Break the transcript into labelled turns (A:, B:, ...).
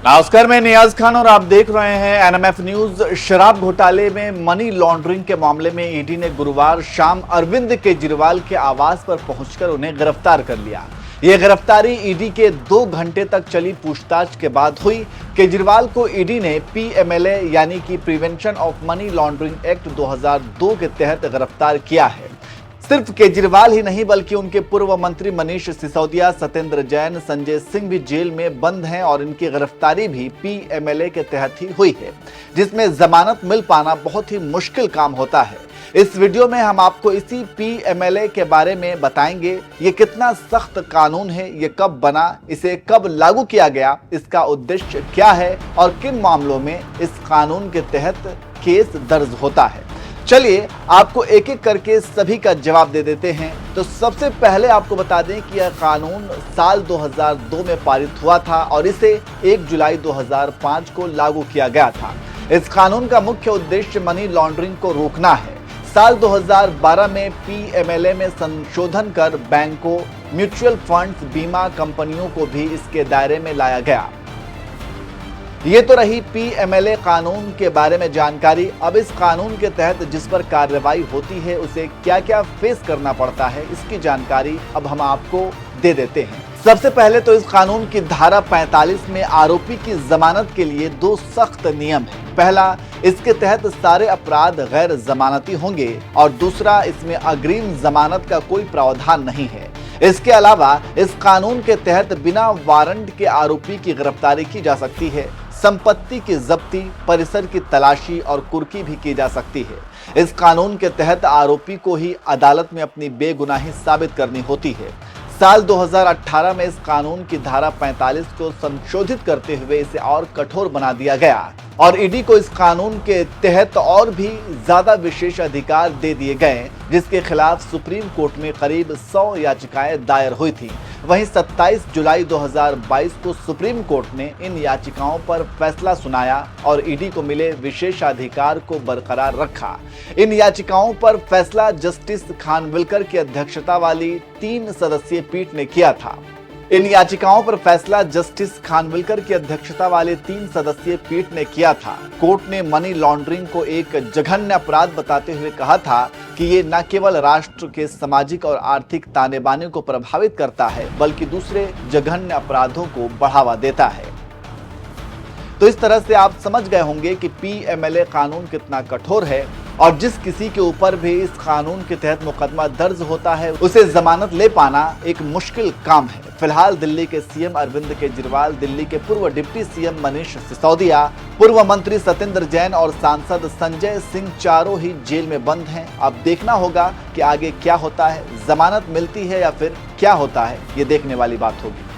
A: नमस्कार, मैं नियाज खान और आप देख रहे हैं एनएमएफ न्यूज। शराब घोटाले में मनी लॉन्ड्रिंग के मामले में ईडी ने गुरुवार शाम अरविंद केजरीवाल के आवास पर पहुंचकर उन्हें गिरफ्तार कर लिया। यह गिरफ्तारी ईडी के 2 घंटे तक चली पूछताछ के बाद हुई। केजरीवाल को ईडी ने पीएमएलए यानी कि prevention of money laundering act 2002 के तहत गिरफ्तार किया है। सिर्फ केजरीवाल ही नहीं बल्कि उनके पूर्व मंत्री मनीष सिसोदिया, सत्येंद्र जैन, संजय सिंह भी जेल में बंद हैं और इनकी गिरफ्तारी भी पीएमएलए के तहत ही हुई है, जिसमें जमानत मिल पाना बहुत ही मुश्किल काम होता है। इस वीडियो में हम आपको इसी पीएमएलए के बारे में बताएंगे। ये कितना सख्त कानून है, ये कब बना, इसे कब लागू किया गया, इसका उद्देश्य क्या है और किन मामलों में इस कानून के तहत केस दर्ज होता है। चलिए आपको एक एक करके सभी का जवाब दे देते हैं। तो सबसे पहले आपको बता दें कि यह कानून साल 2002 में पारित हुआ था और इसे 1 जुलाई 2005 को लागू किया गया था। इस कानून का मुख्य उद्देश्य मनी लॉन्ड्रिंग को रोकना है। साल 2012 में पीएमएलए में संशोधन कर बैंकों, म्यूचुअल फंड्स, बीमा कंपनियों को भी इसके दायरे में लाया गया। ये तो रही पीएमएलए कानून के बारे में जानकारी। अब इस कानून के तहत जिस पर कार्रवाई होती है उसे क्या क्या फेस करना पड़ता है, इसकी जानकारी अब हम आपको दे देते हैं। सबसे पहले तो इस कानून की धारा 45 में आरोपी की जमानत के लिए 2 सख्त नियम हैं। पहला, इसके तहत सारे अपराध गैर जमानती होंगे और दूसरा, इसमें अग्रिम जमानत का कोई प्रावधान नहीं है। इसके अलावा इस कानून के तहत बिना वारंट के आरोपी की गिरफ्तारी की जा सकती है। संपत्ति की जब्ती, परिसर की तलाशी और कुर्की भी की जा सकती है। इस कानून के तहत आरोपी को ही अदालत में अपनी बेगुनाही साबित करनी होती है। साल 2018 में इस कानून की धारा 45 को संशोधित करते हुए इसे और कठोर बना दिया गया और ईडी को इस कानून के तहत और भी ज्यादा विशेष अधिकार दे दिए गए, जिसके खिलाफ सुप्रीम कोर्ट में करीब 100 याचिकाएं दायर हुई थी। वहीं 27 जुलाई 2022 को सुप्रीम कोर्ट ने इन याचिकाओं पर फैसला सुनाया और ईडी को मिले विशेषाधिकार को बरकरार रखा। इन याचिकाओं पर फैसला जस्टिस खानविलकर की अध्यक्षता वाली 3 सदस्यीय पीठ ने किया था। इन याचिकाओं पर फैसला जस्टिस खानविलकर की अध्यक्षता वाले 3 सदस्यीय पीठ ने किया था। कोर्ट ने मनी लॉन्ड्रिंग को एक जघन्य अपराध बताते हुए कहा था कि ये न केवल राष्ट्र के सामाजिक और आर्थिक ताने बाने को प्रभावित करता है, बल्कि दूसरे जघन्य अपराधों को बढ़ावा देता है। तो इस तरह से आप समझ गए होंगे कि पीएमएलए कानून कितना कठोर है और जिस किसी के ऊपर भी इस कानून के तहत मुकदमा दर्ज होता है उसे जमानत ले पाना एक मुश्किल काम है। फिलहाल दिल्ली के सीएम अरविंद केजरीवाल, दिल्ली के पूर्व डिप्टी सीएम मनीष सिसोदिया, पूर्व मंत्री सत्येंद्र जैन और सांसद संजय सिंह चारों ही जेल में बंद हैं। अब देखना होगा कि आगे क्या होता है, जमानत मिलती है या फिर क्या होता है, ये देखने वाली बात होगी।